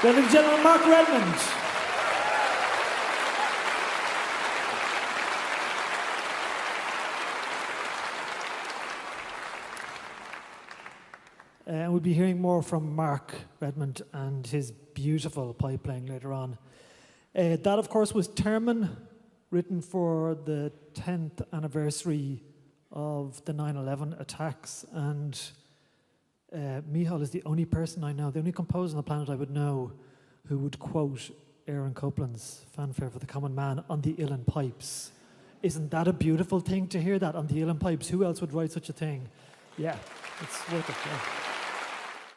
Ladies and gentlemen, Mark Redmond. We'll be hearing more from Mark Redmond and his beautiful pipe playing later on. That, of course, was Termin, written for the 10th anniversary of the 9/11 attacks. And Michal is the only person I know, the only composer on the planet I would know who would quote Aaron Copland's Fanfare for the Common Man on the Uilleann pipes. Isn't that a beautiful thing to hear that on the Uilleann pipes? Who else would write such a thing? Yeah, it's worth it. Yeah.